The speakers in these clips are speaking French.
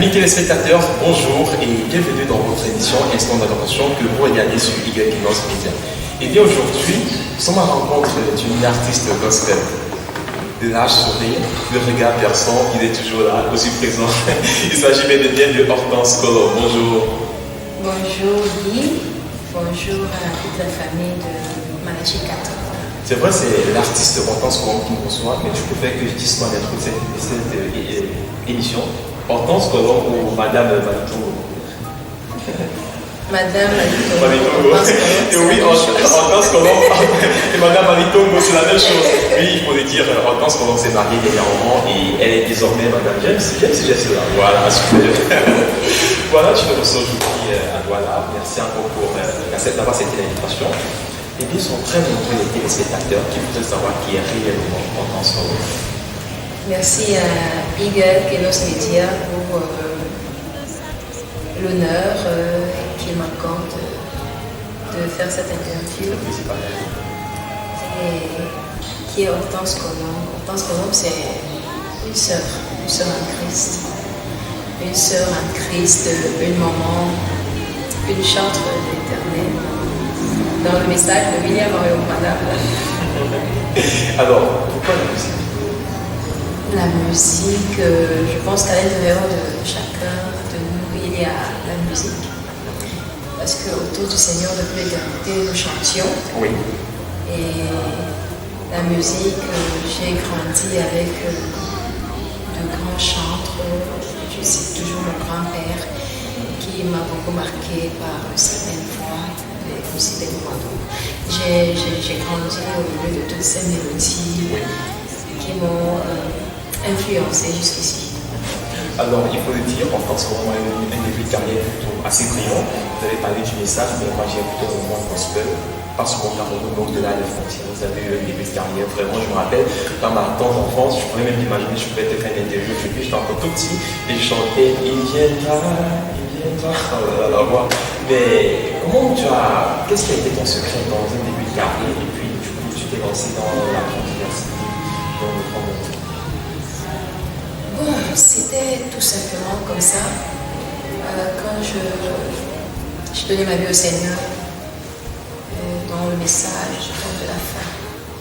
Amis téléspectateurs, bonjour et bienvenue dans votre émission Instant d'adoration que vous regardez sur YKinos Media. Et bien aujourd'hui, nous sommes à la rencontre d'une artiste gospel. De l'âge sourire, le regard perçant, il est toujours là, aussi présent. Il s'agit bel et bien de Hortense Colomb. Bonjour. Bonjour Guy, bonjour à toute la famille de Malachi 4. C'est vrai, c'est l'artiste Hortense Colomb qui nous reçoit, mais je préfère que je dise moi d'être cette émission. Hortense Colomb ou Madame Manitongo. Madame Manitongo. Oui, Hortense Colomb et Madame Manitongo, c'est la même chose. Oui, il faut le dire, Hortense Colomb s'est mariée dernièrement et elle est désormais Madame James. James, c'est là. Voilà, super. Voilà, je te reçois aujourd'hui à Douala. Merci encore pour d'avoir accepté l'invitation. Et bien, ils sont très nombreux les téléspectateurs qui voudraient savoir qui est réellement Hortense Colomb. Merci à YKinos Media pour l'honneur qu'il m'accorde de faire cette interview. Et qui est Hortense Colomb. Hortense Colomb, c'est une sœur en Christ. Une sœur en Christ, une maman, une chantre de l'Éternel. Dans le message de William Mario Madame. Alors, pourquoi la musique? La musique, je pense qu'à l'intérieur de chacun de nous, il y a la musique. Parce qu'autour du Seigneur depuis l'éternité, nous chantions. Oui. Et la musique, j'ai grandi avec de grands chantres. Je cite toujours mon grand-père qui m'a beaucoup marqué par certaines voix, mais aussi des moineaux. J'ai grandi au milieu de toutes ces mélodies qui m'ont influencé jusqu'ici. Alors, il faut le dire, Hortense Colomb a eu un début de carrière plutôt assez brillant. Vous avez parlé du message, mais moi j'ai plutôt le monde gospel, parce qu'au Cameroun, donc de là, les frontières. Vous avez eu un début de carrière, vraiment, je me rappelle, dans ma tendre enfance, je pourrais même imaginer, je pouvais te faire une interview, j'étais encore tout petit, et je chantais « Il viendra, oh là là, mais comment qu'est-ce qui a été ton secret dans un début de carrière, et puis du coup, tu t'es lancé dans la université, dans le grand monde? Bon, c'était tout simplement comme ça. Quand je donnais ma vie au Seigneur, dans le message de la fin.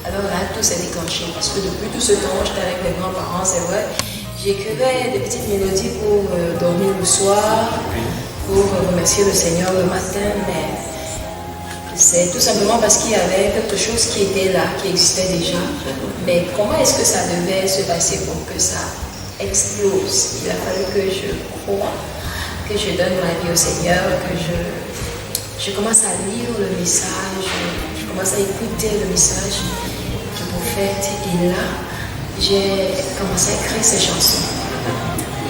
Alors là, tout s'est déclenché parce que depuis tout ce temps, j'étais avec mes grands-parents, c'est vrai. J'écrivais des petites mélodies pour dormir le soir, pour remercier le Seigneur le matin, mais c'est tout simplement parce qu'il y avait quelque chose qui était là, qui existait déjà. Mais comment est-ce que ça devait se passer pour que ça explose? Il a fallu que je croie, que je donne ma vie au Seigneur, que je commence à lire le message, je commence à écouter le message du prophète. Et là, j'ai commencé à écrire ces chansons.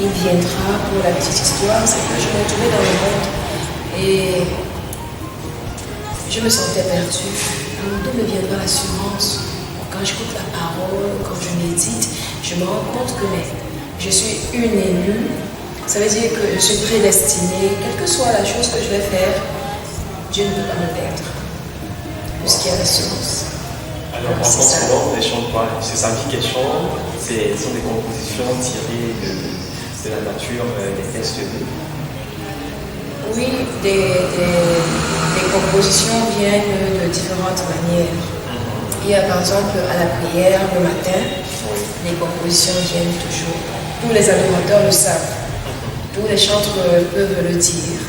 Il viendra, pour la petite histoire, c'est que je me trouvais dans le monde et je me sentais perdue. D'où me viendra l'assurance? Quand j'écoute la parole, quand je médite, je me rends compte que je suis une élue. Ça veut dire que je suis prédestinée, quelle que soit la chose que je vais faire, Dieu ne peut pas me perdre, puisqu'il y a l'assurance. Alors, Hortense Colomb, elle chante quoi? C'est sa vie qu'elle chante, ce sont des compositions tirées de la nature, des textes de Dieu. Oui, des compositions viennent de différentes manières. Il y a par exemple à la prière le matin, les compositions viennent toujours. Tous les adorateurs le savent, tous les chantres peuvent le dire.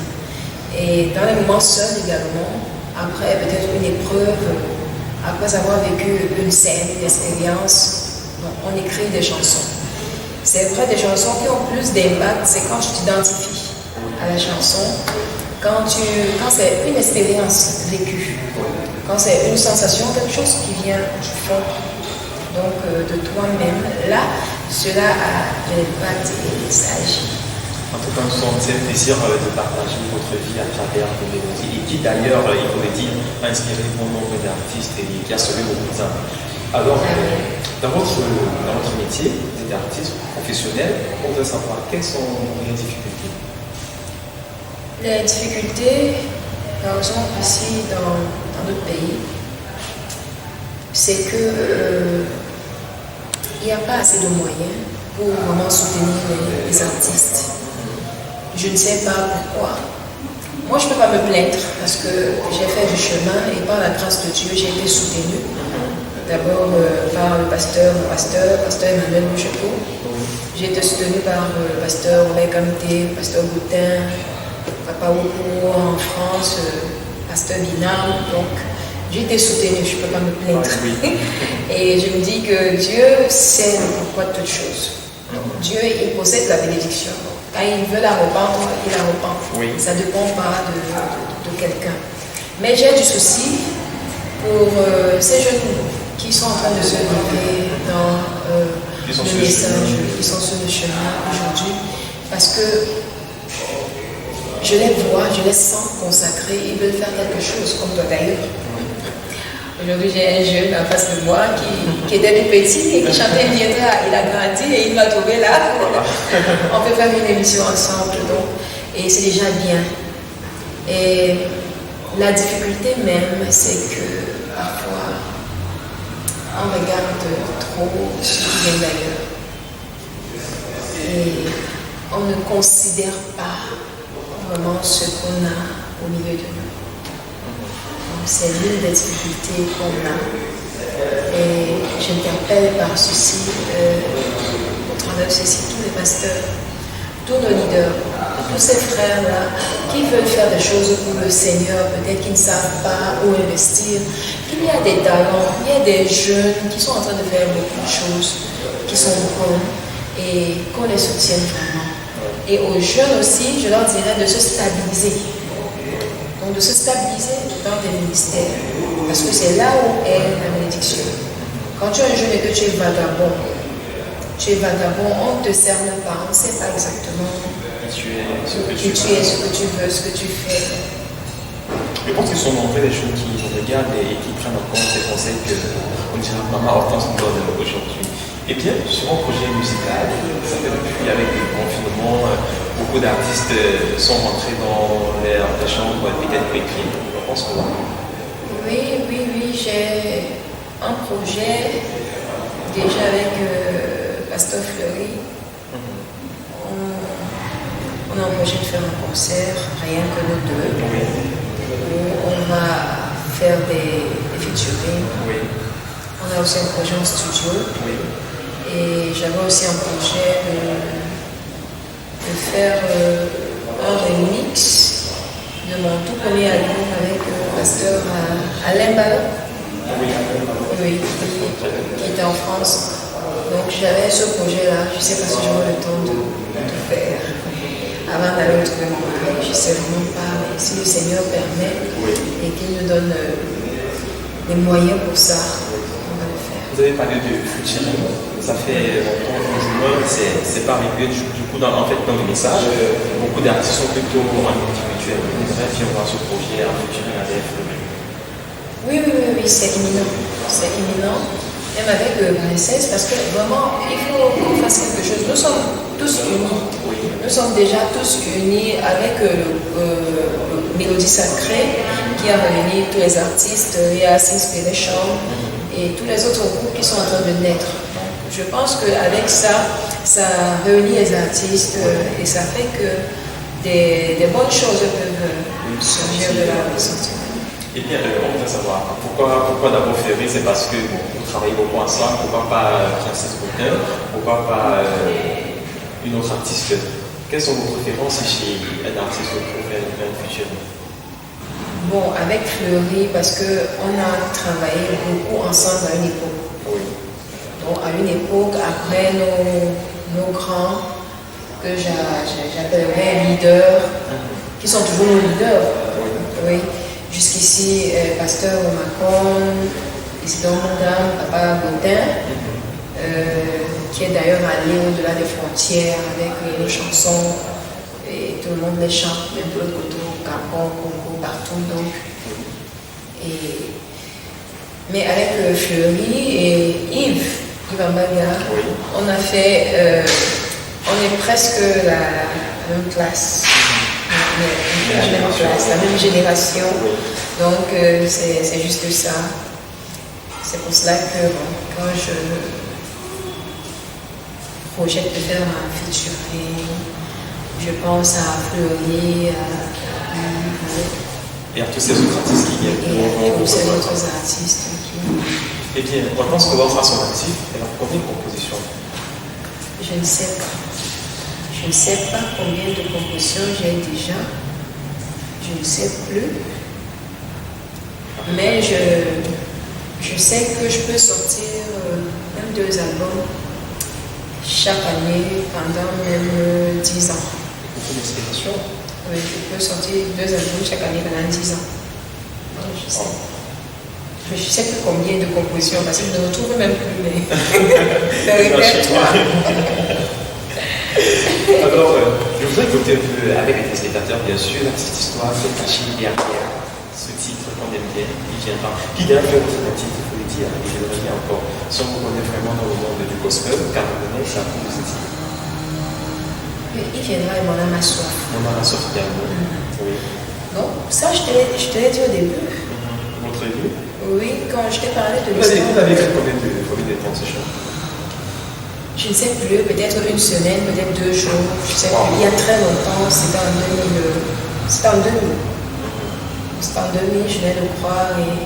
Et dans les moments seuls également, après peut-être une épreuve, après avoir vécu une scène, une expérience, on écrit des chansons. C'est vrai, des chansons qui ont plus d'impact, c'est quand tu t'identifies à la chanson, quand c'est une expérience vécue, quand c'est une sensation, quelque chose qui vient du fond, donc de toi-même. Là, cela a de l'impact et ça agit. En tout cas, nous sommes très plaisir de partager votre vie à travers vos mélodies et qui d'ailleurs, il faut le dire, a inspiré bon nombre d'artistes et qui a sauvé beaucoup d'âmes. Alors, dans votre métier, vous êtes artiste professionnel, on veut savoir quelles sont les difficultés? Les difficultés, par exemple ici dans notre pays, c'est que il n'y a pas assez de moyens pour vraiment soutenir les artistes. Je ne sais pas pourquoi. Moi, je ne peux pas me plaindre parce que j'ai fait du chemin et par la grâce de Dieu, j'ai été soutenue. D'abord par le pasteur, pasteur Emmanuel Mouchepo. J'ai été soutenue par le pasteur Robert Kamté, le pasteur Boutin, Papa Woko en France, pasteur Binam. Donc, j'ai été soutenue, je ne peux pas me plaindre. Et je me dis que Dieu sait le pourquoi de toutes choses. Dieu, il possède la bénédiction. Quand il veut la reprendre, il la reprend. Ça ne dépend pas de quelqu'un. Mais j'ai du souci pour ces jeunes qui sont en train de se lever dans le message, qui sont sur le chemin aujourd'hui. Parce que je les vois, je les sens consacrés, ils veulent faire quelque chose, comme toi d'ailleurs. Aujourd'hui, j'ai un jeune en face de moi qui était tout petit et qui chantait bien. Il a grandi et il m'a trouvé là. Voilà. On peut faire une émission ensemble, donc, et c'est déjà bien. Et la difficulté même, c'est que parfois, on regarde trop ce qui vient d'ailleurs. Et on ne considère pas vraiment ce qu'on a au milieu de nous. C'est l'une des difficultés qu'on a. Et j'interpelle par ceci, au travers de ceci, tous les pasteurs, tous nos leaders, tous ces frères-là qui veulent faire des choses pour le Seigneur, peut-être qu'ils ne savent pas où investir. Il y a des talents, il y a des jeunes qui sont en train de faire beaucoup de choses, qui sont bons, et qu'on les soutienne vraiment. Et aux jeunes aussi, je leur dirais de se stabiliser. Donc de se stabiliser dans des ministères. Parce que c'est là où est la bénédiction. Quand tu es un jeune et que tu es vagabond, on ne te cerne pas, on ne sait pas exactement qui tu es, ce que tu veux, ce que tu fais. Je pense qu'ils sont nombreux les jeunes qui regardent et qui prennent en compte ces conseils que on dirait Maman Hortense nous donne aujourd'hui. Et bien, sur un projet musical, ça fait depuis avec le confinement, beaucoup d'artistes sont rentrés dans les chambres peut-être écrits. Je pense que Oui, j'ai un projet déjà avec Pasteur Fleury. On a un projet de faire un concert, rien que nous deux, où on va faire des featuring. On a aussi un projet en studio. Et j'avais aussi un projet de faire un remix de mon tout premier album avec le pasteur Alain Ballon, qui était en France. Donc j'avais ce projet-là, je ne sais pas si j'aurai le temps de faire avant d'aller trouver mon mari, je ne sais vraiment pas, mais si le Seigneur permet et qu'il nous donne les moyens pour ça, on va le faire. Vous avez parlé de featuring. Ça fait longtemps que juin, c'est pas arrivé du coup dans le message. Beaucoup d'artistes sont plutôt en individuel. Vous voudrez voir ce projet en featuring avec Oui, c'est imminent. C'est imminent. Même avec Princesse, parce que vraiment, il faut qu'on fasse quelque chose. Nous sommes tous unis. Nous sommes déjà tous unis avec Mélodie Sacrée qui a réuni tous les artistes, il y a Inspiration et tous les autres groupes qui sont en train de naître. Je pense qu'avec ça, ça réunit les artistes et ça fait que des bonnes choses peuvent surgir de la sortie. Et bien, on voudrait savoir pourquoi d'abord Fleury, c'est parce que vous travaillez beaucoup ensemble, pourquoi pas Francis Boutin, pourquoi pas une autre artiste. Quelles sont vos préférences chez un artiste pour faire une featuring? Bon, avec Fleury, parce qu'on a travaillé beaucoup ensemble à une époque. Donc, à une époque, après nos grands, que j'appellerais leaders, qui sont toujours nos leaders. Oui. Jusqu'ici, Pasteur Macron, Isidore Mondam, Papa Boutin, qui est d'ailleurs allé au-delà des frontières avec nos chansons, et tout le monde les chante, même de l'autre côté, au Gabon, au Congo, partout. Donc. Mais avec Fleury et Yves Ambaga, on a fait, on est presque la même classe. La même classe, la même génération. Donc c'est juste ça. C'est pour cela que quand je projette de faire un featuring, Je pense à Fleury, et à tous ces autres artistes qui viennent. Et à tous ces autres artistes qui... Eh bien, on pense que votre à son actif, elle a combien de compositions? Je ne sais pas. Je ne sais pas combien de compositions j'ai déjà. Je ne sais plus. Mais je sais que je peux sortir même 2 albums chaque année pendant même 10 ans. Beaucoup d'inspiration. Oui, je peux sortir 2 albums chaque année pendant 10 ans. Donc, je sais. Mais je ne sais plus combien de compositions parce que je ne retrouve même plus le répertoire. Alors, je voudrais écouter un peu avec les téléspectateurs, bien sûr, la petite histoire qui est cachée derrière ce titre qu'on aime bien, qui viendra. Qui derrière votre titre, il faut le dire, et je le redis encore, si on vous connaît vraiment dans le monde du gospel, car on connaît, c'est un peu de ce titre. Il viendra et mon âme a soif. Mon âme a soif également. Oui. Donc, ça, je te l'ai dit au début. Votre début? Oui, quand je t'ai parlé de l'histoire. l'histoire. Vous avez écrit combien de temps ce chant? Je ne sais plus, peut-être 1 semaine, peut-être 2 jours, je sais plus. Il y a très longtemps, c'était en 2000. C'était en 2000, je viens de croire. Et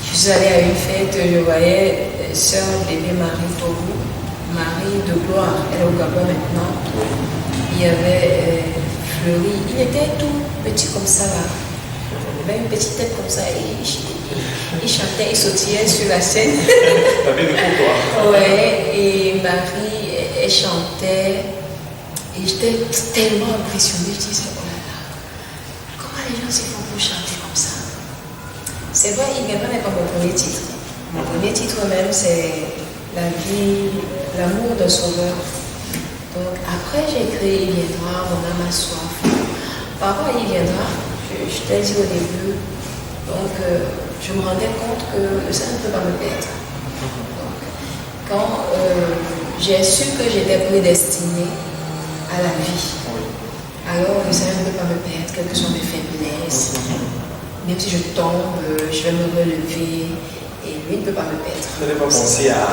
je suis allée à une fête, je voyais sœur bébé Marie Togo, Marie de Gloire, elle est au Gabon maintenant. Il y avait Fleury, il était tout petit comme ça là. Il avait une petite tête comme ça et il chantait, il sautillait sur la scène. Ouais, et Marie, elle chantait et j'étais tellement impressionnée. Je disais, oh là là, comment les gens s'y font pour chanter comme ça? C'est vrai, Il viendra n'est pas mon premier titre. Mon premier titre même, c'est La vie, l'amour d'un sauveur. Donc après, j'ai écrit Il viendra, mon âme a soif. Par rapport à Il viendra, je t'ai dit au début, donc je me rendais compte que le Seigneur ne peut pas me perdre. Donc, quand j'ai su que j'étais prédestinée à la vie, alors le Seigneur ne peut pas me perdre, quelles que soient mes faiblesses. Même si je tombe, je vais me relever et lui ne peut pas me perdre. Vous n'avez pas pensé à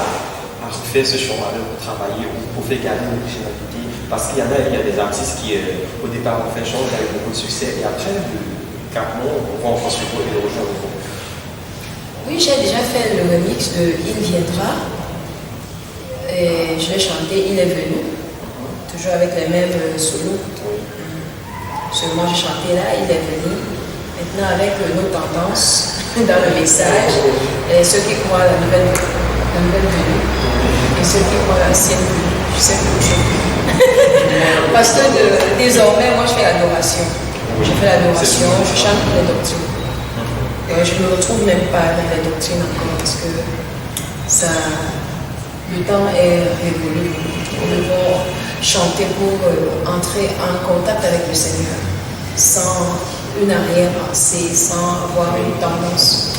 refaire ce chemin pour travailler ou pour faire gagner l'originalité? Parce qu'il y a des artistes qui, au départ, ont fait change avec beaucoup de succès et après, 4 mois, on va en France et le rejoindre. Oui, j'ai déjà fait le remix de Il viendra. Et je l'ai chanté Il est venu, toujours avec les mêmes solos. Seulement, j'ai chanté là, Il est venu. Maintenant, avec nos tendances dans le message, et ceux qui croient la nouvelle venue, et ceux qui croient l'ancienne venue, je sais plus où je suis. Parce que désormais, moi, je fais l'adoration. Je fais l'adoration, je chante les doctrines. Et je ne me retrouve même pas dans les doctrines encore, parce que le temps est révolu. Nous devons chanter pour entrer en contact avec le Seigneur, sans une arrière-pensée, sans avoir une tendance.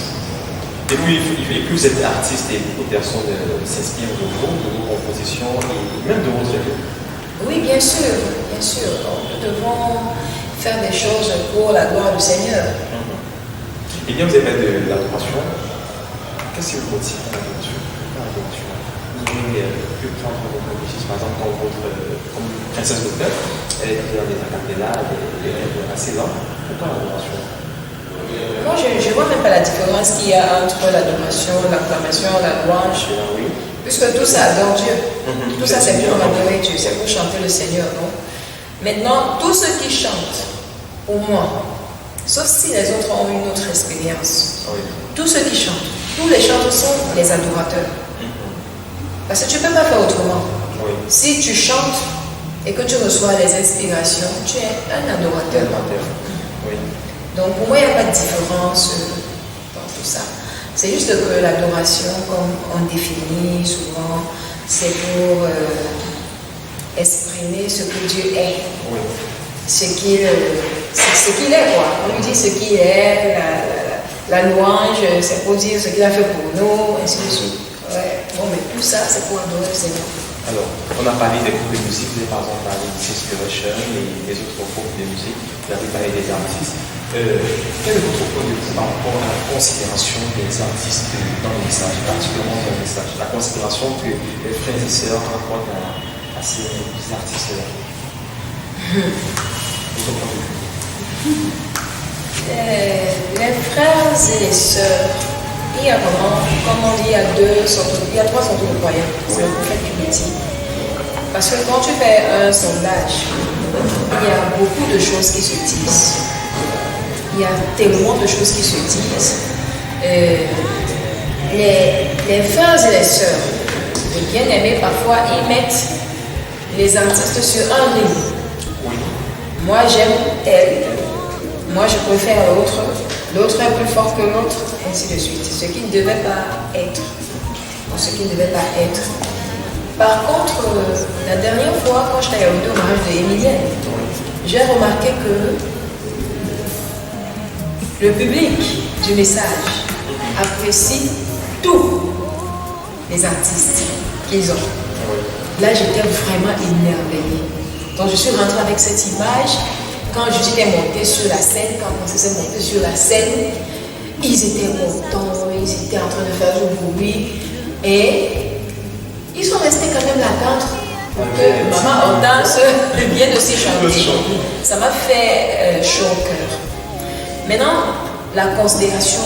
Et puis, vous êtes artiste et beaucoup de personnes s'inspirent de vos compositions et même de votre vie. Oui, bien sûr, bien sûr. Donc, nous devons faire des choses pour la gloire du Seigneur. Et bien, vous avez fait de l'adoration. Qu'est-ce qui vous motive à l'adoration? Vous avez pu prendre vos compositions, par exemple, comme Princesse Docteur, elle est dans des acapellas, des rêves assez lents. Pourquoi l'adoration? Moi, je ne vois même pas la différence qu'il y a entre l'adoration, l'acclamation, la louange. Oui. Puisque tout ça adore Dieu. Tout ça, c'est pour adorer Dieu, c'est pour chanter le Seigneur. Non? Maintenant, tous ceux qui chantent, pour moi, sauf si les autres ont une autre expérience, tous ceux qui chantent, tous les chanteurs sont les adorateurs. Parce que tu ne peux pas faire autrement. Si tu chantes et que tu reçois les inspirations, tu es un adorateur. Donc pour moi, il n'y a pas de différence dans tout ça. C'est juste que l'adoration, comme on définit souvent, c'est pour exprimer ce que Dieu est. Ce qu'il est, quoi. On lui dit ce qu'il est, la louange, c'est pour dire ce qu'il a fait pour nous, ainsi de suite. Bon, mais tout ça, c'est pour adorer le Seigneur. Alors, on a parlé des groupes de musique, vous avez par exemple parlé de Inspiration et des autres groupes de musique, vous avez parlé des artistes. Quel est votre point de vue par rapport à la considération des artistes dans le message, particulièrement dans le message, la considération que les frères et sœurs rapportent à ces artistes-là? Les frères et les sœurs, il y a vraiment, comme on dit, il y a trois sortes de croyants. C'est le prophète qui le dit. Parce que quand tu fais un sondage, il y a beaucoup de choses qui se disent. Il y a tellement de choses qui se disent. Les frères et les sœurs, les bien-aimés, parfois, ils mettent les artistes sur un ring. Moi, j'aime tel. Moi, je préfère l'autre. L'autre est plus fort que l'autre, ainsi de suite. Ce qui ne devait pas être. Ce qui ne devait pas être. Par contre, la dernière fois, quand j'étais allée au mariage de Emilienne, j'ai remarqué que le public du message apprécie tous les artistes qu'ils ont. Là, j'étais vraiment émerveillée. Donc, je suis rentrée avec cette image. Quand Judith est montée sur la scène, quand Princesse est montée sur la scène, ils étaient contents, ils étaient en train de faire du bruit. Et ils sont restés quand même là-dedans pour que maman Hortense vienne aussi chanter. Ça m'a fait chaud au cœur. Maintenant, la considération.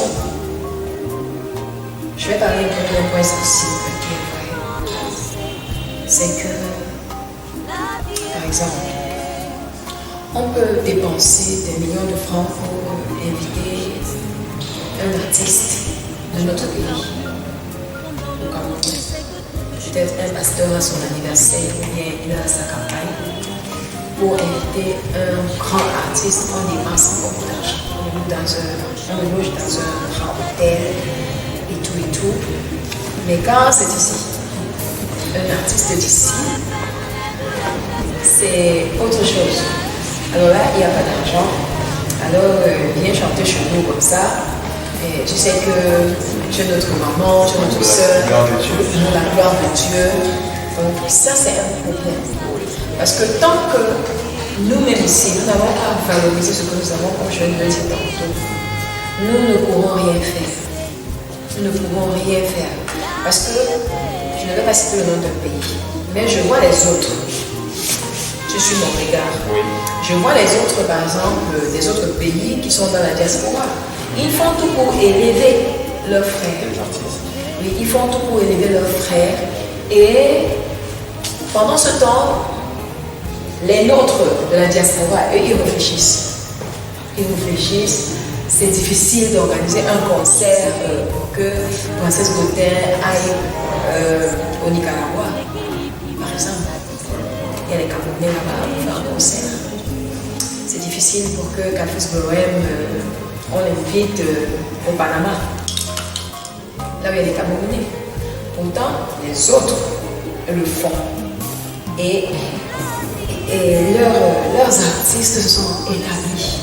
Je vais parler d'un point sensible qui est vrai. C'est que, par exemple, on peut dépenser des millions de francs pour inviter un artiste de notre pays, au Cameroun. Peut-être un pasteur à son anniversaire ou bien il a sa campagne. Pour inviter un grand artiste, on dépense beaucoup d'argent. On loge dans un grand hôtel et tout. Mais quand c'est ici, un artiste d'ici, c'est autre chose. Alors là, il n'y a pas d'argent. Alors, viens chanter chez nous comme ça. Et tu sais que tu es notre maman, tu es notre soeur, pour la gloire de Dieu. Donc, ça, c'est un problème. Parce que tant que nous-mêmes ici, nous n'avons pas valorisé ce que nous avons, comme je viens de le dire tantôt, nous ne pourrons rien faire. Nous ne pourrons rien faire. Parce que, je ne vais pas citer le nom d'un pays, mais je vois les autres. Je suis mon regard. Oui. Je vois les autres, par exemple, des autres pays qui sont dans la diaspora. Ils font tout pour élever leurs frères. Oui, ils font tout pour élever leurs frères. Et pendant ce temps, les nôtres de la diaspora, eux, ils réfléchissent. Ils réfléchissent. C'est difficile d'organiser un concert pour que Princesse Gauthier aille au Nicaragua, par exemple. Il y a les Camerounais là-bas pour faire un concert. C'est difficile pour que Cafés Bohème, on l'invite au Panama, là où il y a les Camerounais. Pourtant, les autres le font. Et leurs artistes se sont établis.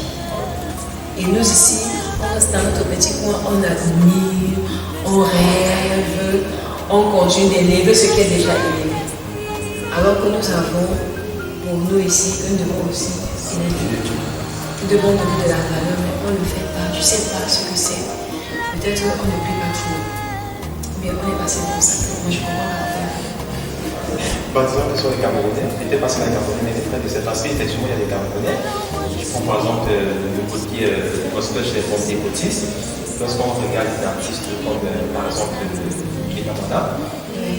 Et nous ici, on reste dans notre petit coin, on admire, on rêve, on continue d'élever ce qui est déjà élevé. Alors que nous avons, pour nous ici, nous devons aussi élever. Nous devons donner de la valeur, mais on ne le fait pas. Je ne sais pas ce que c'est. Peut-être on ne prie pas trop. Mais on est passé pour ça. Moi, je comprends pas faire. Par exemple, sur les Camerounais, il était passé dans les Camerounais, mais les frères de cet aspect, effectivement, il y a des Camerounais. Je prends par exemple le côté gospel chez les pentecôtistes. Lorsqu'on regarde des artistes comme par exemple Kinamana,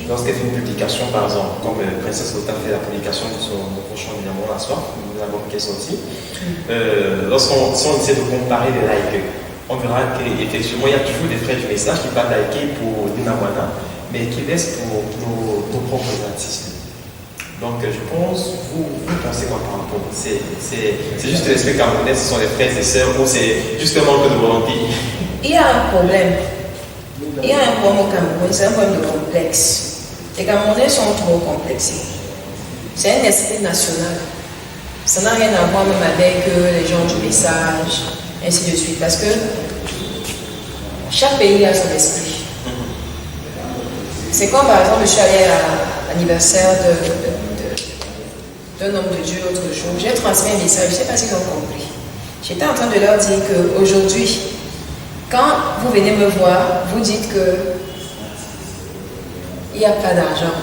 lorsqu'elle fait une publication, par exemple, comme Princesse Gauthier fait la publication de son prochain numéro la soir, l'album qui est sorti, si on essaie de comparer les likes, on verra qu'effectivement, il y a toujours des frères du message qui va liker pour Dinamana, mais qui laissent pour nos propres artistes. Donc je pense, vous pensez quoi par rapport? C'est juste l'esprit camerounais, ce sont les frères et sœurs, ou c'est justement que de volonté? Il y a un problème. Il y a un problème au Cameroun, c'est un problème de complexe. Les Camerounais sont trop complexés. C'est un esprit national. Ça n'a rien à voir même avec les gens du message, ainsi de suite. Parce que chaque pays a son esprit. C'est comme par exemple, je suis allée à l'anniversaire d'un homme de Dieu l'autre jour. J'ai transmis un message, je ne sais pas s'ils ont compris. J'étais en train de leur dire qu'aujourd'hui, quand vous venez me voir, vous dites que il n'y a pas d'argent.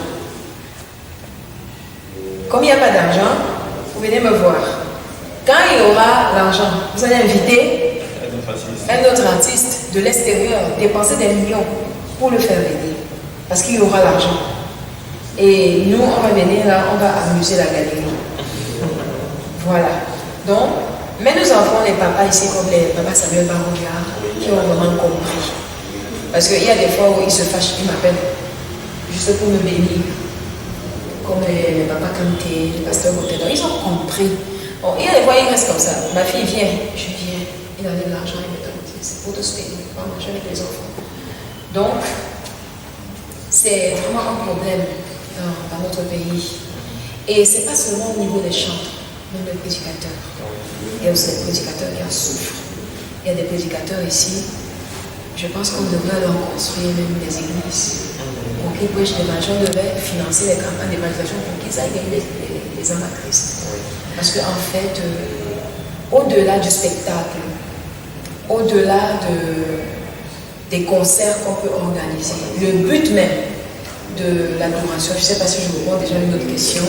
Comme il n'y a pas d'argent, vous venez me voir. Quand il y aura l'argent, vous allez inviter un autre artiste de l'extérieur, dépenser des millions pour le faire venir. Parce qu'il y aura l'argent. Et nous, on va venir là, on va amuser la galerie. Voilà. Donc, mais nous avons les papas ici, comme les papas Samuel Barouga, qui ont vraiment compris. Parce qu'il y a des fois où ils se fâchent, ils m'appellent juste pour me bénir. Comme les papas Kanté, les pasteurs Botello, ils ont compris. Bon, il y a des fois, ils restent comme ça. Ma fille vient, je viens, il a de l'argent, il me donne. C'est pour te soutenir, pour manger avec les enfants. Donc, c'est vraiment un problème dans notre pays. Et ce n'est pas seulement au niveau des chantres, même des prédicateurs. Il y a aussi des prédicateurs qui en souffrent. Il y a des prédicateurs ici, je pense qu'on devrait leur construire même des églises. Pour qu'ils prêchent l'évangile, on devrait financer les campagnes d'évangélisation pour qu'ils aillent gagner les âmes à Christ. Parce qu'en fait, au-delà du spectacle, au-delà des concerts qu'on peut organiser, le but même de l'adoration, je ne sais pas si je vous pose déjà une autre question.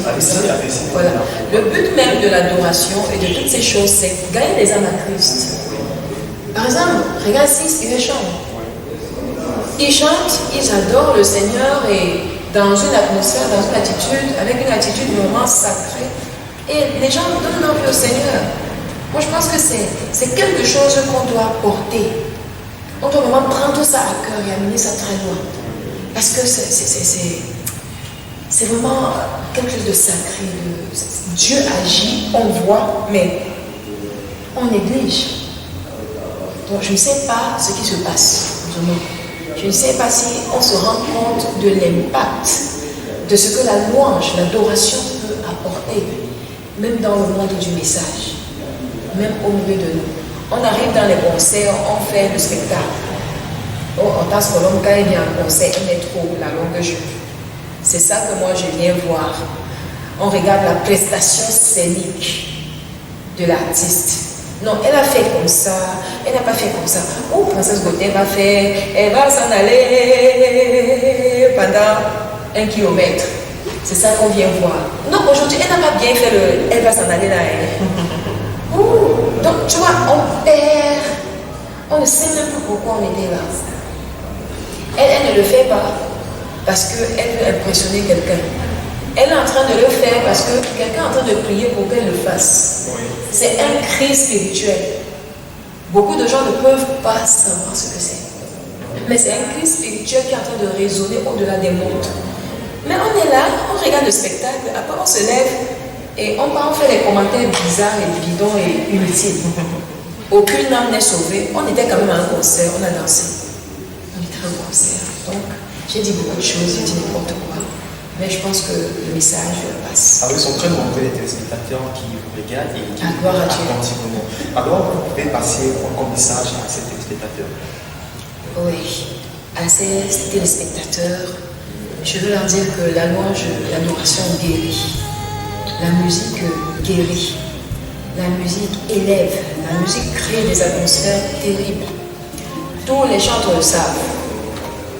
Voilà. Le but même de l'adoration et de toutes ces choses, c'est gagner des âmes à Christ. Par exemple, regarde Six, ils chantent. Ils chantent, ils adorent le Seigneur et dans une atmosphère, dans une attitude, avec une attitude vraiment sacrée. Et les gens donnent leur vie au Seigneur. Moi, je pense que c'est quelque chose qu'on doit porter. On doit vraiment prendre ça à cœur et amener ça très loin. Parce que c'est vraiment quelque chose de sacré. Dieu agit, on voit, mais on néglige. Donc, je ne sais pas ce qui se passe. Vraiment. Je ne sais pas si on se rend compte de l'impact de ce que la louange, l'adoration peut apporter, même dans le monde du message, même au milieu de nous. On arrive dans les concerts, on fait le spectacle. En tant que l'homme, quand il vient en concert, il met trop la longue jupe. C'est ça que moi je viens voir. On regarde la prestation scénique de l'artiste. Non, elle a fait comme ça, elle n'a pas fait comme ça. Oh, Princesse Gauthier va faire, elle va s'en aller pendant 1 kilomètre. C'est ça qu'on vient voir. Non, aujourd'hui, elle n'a pas bien fait elle va s'en aller là. Donc, tu vois, on perd. On ne sait même pas pourquoi on était là. Elle ne le fait pas parce qu'elle veut impressionner quelqu'un. Elle est en train de le faire parce que quelqu'un est en train de prier pour qu'elle le fasse. Oui. C'est un cri spirituel. Beaucoup de gens ne peuvent pas savoir ce que c'est. Mais c'est un cri spirituel qui est en train de résonner au-delà des mondes. Mais on est là, on regarde le spectacle, après on se lève et on fait des commentaires bizarres et bidons et inutiles. Aucune âme n'est sauvée. On était quand même à un concert, on a dansé. On était à un concert. Donc, j'ai dit beaucoup de choses, j'ai dit n'importe quoi. Mais je pense que le message passe. Ah oui, ils sont très nombreux les téléspectateurs qui vous regardent et qui vous attentivement. Alors, vous pouvez passer comme message à ces téléspectateurs. Oui, à ces téléspectateurs, je veux leur dire que la louange, l'adoration guérit. La musique guérit. La musique élève. La musique crée des atmosphères terribles. Tous les chanteurs le savent.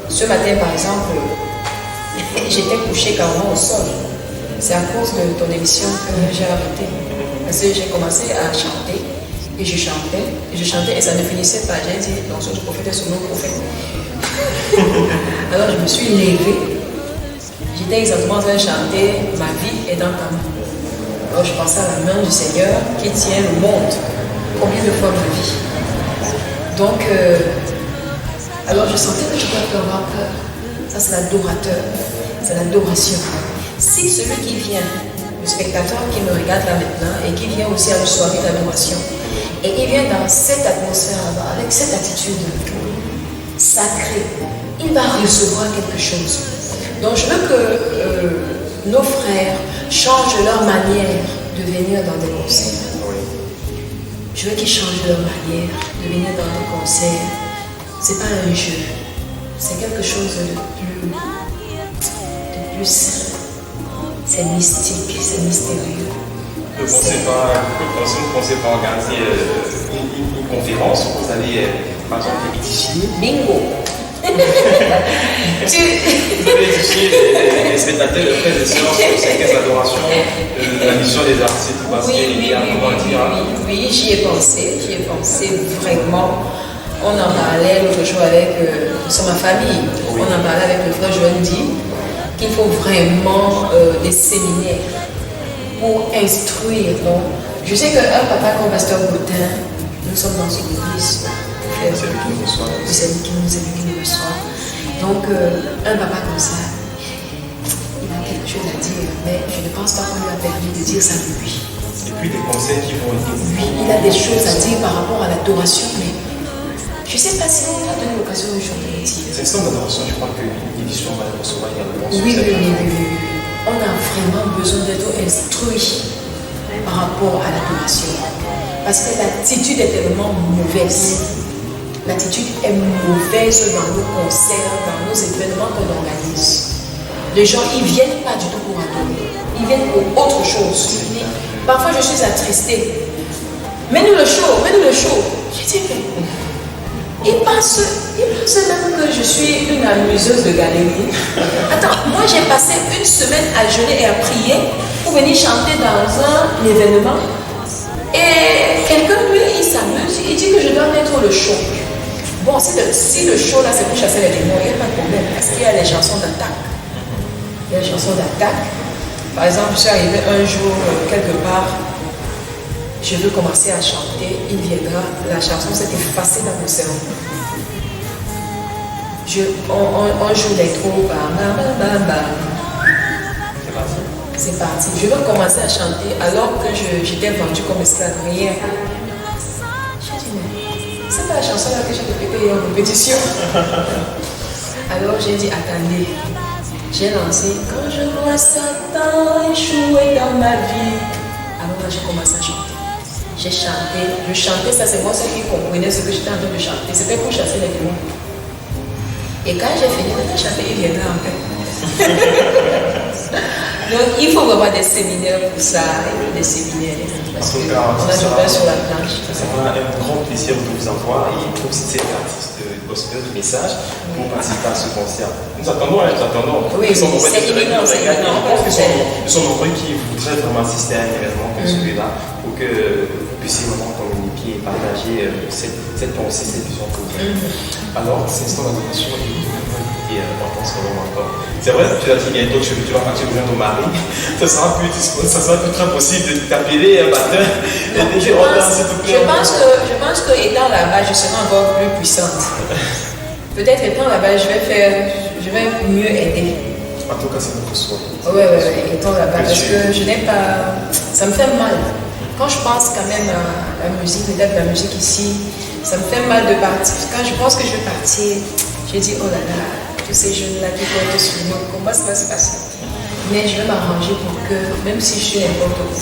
Ce matin, par exemple, j'étais couchée carrément au sol. C'est à cause de ton émission que j'ai arrêté. Parce que j'ai commencé à chanter. Et je chantais, et ça ne finissait pas. J'ai dit, non, je prophétais sur nos prophètes. Alors je me suis levée. J'étais exactement en train de chanter, ma vie est dans ta main. Alors je pensais à la main du Seigneur qui tient le monde. Combien de fois ma vie. Donc, alors je sentais que je pouvais avoir peur. Ça c'est l'adorateur, c'est l'adoration. Si celui qui vient, le spectateur qui me regarde là maintenant et qui vient aussi à une soirée d'adoration, et il vient dans cette atmosphère là-bas, avec cette attitude sacrée, il va recevoir quelque chose. Donc je veux que nos frères changent leur manière de venir dans des concerts. Je veux qu'ils changent leur manière de venir dans des concerts. C'est pas un jeu, c'est quelque chose de plus, c'est mystique, c'est mystérieux. Vous ne pensez pas organiser une conférence où vous allez, par exemple, édifier. Bingo. Vous avez édifié les spectateurs, les frères et sœurs sur cette caisse d'adoration, la mission des artistes, parce qu'il y a comment dire. Oui, j'y ai pensé vraiment. On en parlait l'autre jour avec sur ma famille. Oui. On en parlait avec le frère Joël dit qu'il faut vraiment des séminaires pour instruire. Donc, je sais qu'un papa comme Pasteur Boutin, nous sommes dans une église. C'est lui qui nous reçoit. C'est lui qui nous reçoit. Donc, un papa comme ça, il a quelque chose à dire, mais je ne pense pas qu'on lui a permis de dire ça de lui. Et puis des conseils qui vont être. Oui, il a des choses à dire par rapport à l'adoration, mais je ne sais pas si on a donné l'occasion de le dire. C'est ça l'adoration, je crois que l'édition va le recevoir également. Oui. On a vraiment besoin d'être instruit par rapport à l'adoration. Parce que l'attitude est tellement mauvaise. L'attitude est mauvaise dans nos concerts, dans nos événements qu'on organise. Les gens, ils ne viennent pas du tout pour adorer. Ils viennent pour autre chose. Parfois, je suis attristée. Mets-nous le show. Je dis, il pense même que je suis une amuseuse de galerie. Attends, moi j'ai passé une semaine à jeûner et à prier pour venir chanter dans un événement. Et quelqu'un, lui, il s'amuse, il dit que je dois mettre le show. Bon, si le show là c'est pour chasser les démons, il n'y a pas de problème, parce qu'il y a les chansons d'attaque. Il y a les chansons d'attaque. Par exemple, je suis arrivée un jour quelque part, je veux commencer à chanter, il viendra, la chanson s'est effacée dans mon cerveau. On joue les trous, c'est parti. Je veux commencer à chanter alors que j'étais vendue comme esclave. Rien. J'ai dit, mais c'est pas la chanson là que j'ai répétée en répétition. Alors j'ai dit, attendez. J'ai lancé, quand je vois Satan échouer dans ma vie. Alors là, j'ai commencé à chanter. J'ai chanté, je chantais, ça c'est moi seul qui comprenais ce que j'étais en train de chanter. C'était pour chasser les démons. Et quand j'ai fini de chanter, il viendra en paix. Donc il faut vraiment des séminaires pour ça, des séminaires. Parce qu'on a du pain sur la planche. Ça sera un grand plaisir de vous avoir et pour citer l'artiste gospel du message pour participer à ce concert. Nous attendons. Oui, c'est imminent. Nous sommes nombreux qui voudraient vraiment assister à un événement comme celui-là pour que vous puissiez vraiment communiquer et partager cette pensée, cette vision que vous avez. Alors, c'est instant d'adoration et on pense vraiment encore. C'est vrai, tu as dit bientôt que tu vas partir rejoindre ton mari. Ça sera plus très possible de t'appeler un matin et de dire s'il te plaît. Je pense que étant là-bas, je serai encore plus puissante. Peut-être étant là-bas, je vais mieux aider. En tout cas, c'est notre souhait. Oui, étant là-bas, parce que je n'ai pas. Ça me fait mal. Quand je pense quand même à la musique, peut-être la musique ici, ça me fait mal de partir. Quand je pense que je vais partir, je dis oh là là, tous ces jeunes-là qui vont être sur nous, comment ça va se passer? Mais je vais m'arranger pour que, même si je suis n'importe où,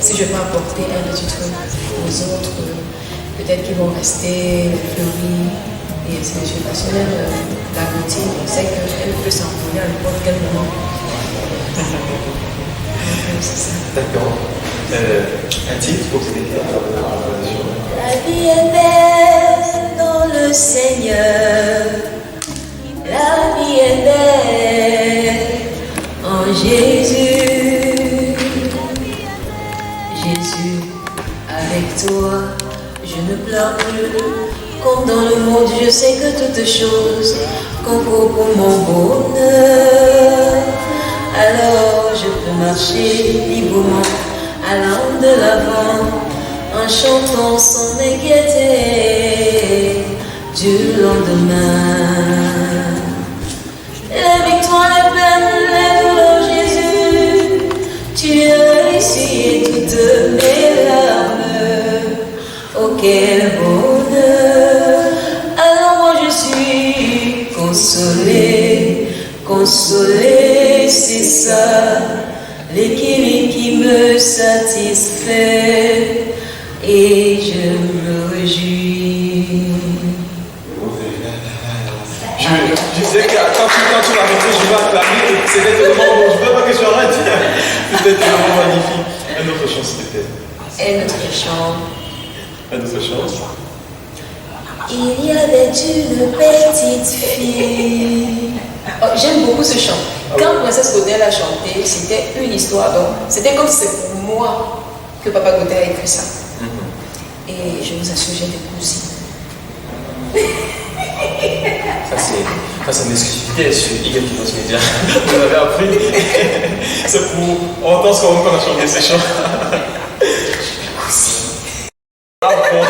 si je peux apporter un petit truc aux autres, peut-être qu'ils vont rester fleuris et ainsi de suite. Parce que même la routine, on sait qu'elle peut s'envoler à n'importe quel moment. C'est ça. D'accord. Un titre pour vous aider à la La vie est belle dans le Seigneur. La vie est belle en Jésus. Jésus, avec toi, je ne pleure plus. Comme dans le monde, je sais que toutes choses concourent pour mon bonheur. Alors je peux marcher librement, allant de l'avant, en chantant sans m'inquiéter du lendemain. La victoire est pleine, les douleurs, Jésus, tu as essuyé toutes mes larmes. Oh quel bonheur! Alors moi je suis consolé, c'est ça, l'équilibre qui me satisfait et je me réjouis. Je disais que quand tu l'as montré, je vais acclamer, c'était tellement bon, je ne veux pas que tu arrêtes. C'était tellement magnifique. Un autre chant, s'il te plaît. Un autre chant. Un autre chant. Il y avait une petite fille. Oh, j'aime beaucoup ce chant. Quand Princesse Gaudin a chanté, c'était une histoire. Donc, c'était comme si c'est pour moi que Papa Gaudin a écrit ça. Et je vous assure, j'ai des cousines. Ça c'est une exclusivité sur Eagle Kinos Media. Vous l'avez appris. C'est pour entendre ce qu'on a chanté ces chants. Ah bon.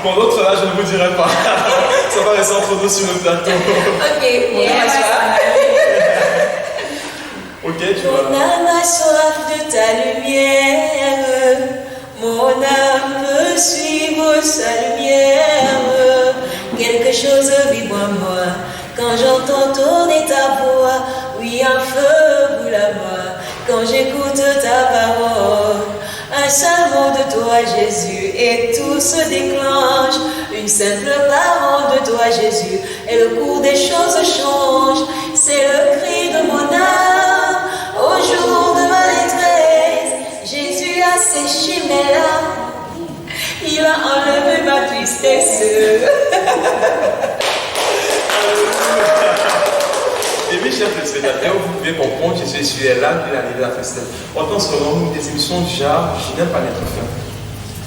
Bon, l'autre là, je ne vous dirai pas. Ça va rester entre nous sur le plateau. Ok, on va s'asseoir. Ok, tu vois. Mon âme a soif de ta lumière. Mon âme veut suivre sa lumière. Quelque chose vibre en moi quand j'entends tourner ta voix. Oui, un feu brûle à moi quand j'écoute ta parole. Un seul mot de toi, Jésus, et tout se déclenche. Une simple parole de toi, Jésus, et le cours des choses change. C'est le cri de mon âme au jour de ma détresse. Jésus a séché mes larmes. Il a enlevé ma tristesse. Et oui, chers téléspectateurs, vous pouvez comprendre, je suis là depuis l'arrivée à la festival. En tant que l'homme, des émissions du genre, je n'aime pas l'être fin.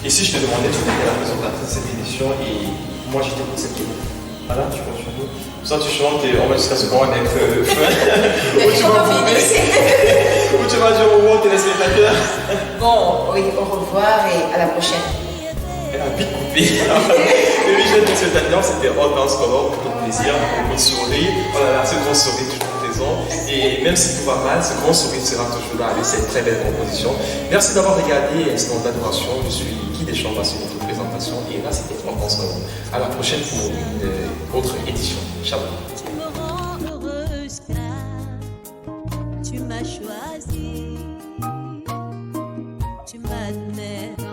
Et si je te demandais, tu étais la présentatrice de cette émission et moi j'étais pour cette émission. Voilà, tu continues. Pour ça, tu chantes et on va jusqu'à ce qu'on ait fin. Ou tu vas dire au revoir aux téléspectateurs. Bon, oui, au revoir et à la prochaine. Elle a vite coupé. Et oui, chers téléspectateurs, c'était Hortense Color, pour tout plaisir, pour le sourire. Voilà, ce grand sourire toujours présent. Et même si tout va mal, ce grand sourire sera toujours là avec cette très belle composition. Merci d'avoir regardé Instant d'adoration. Je suis Guy Deschamps sur notre présentation. Et là, c'était Hortense Color. À la prochaine pour une autre édition. Ciao. Tu me rends heureuse car tu m'as choisi. Tu m'admets.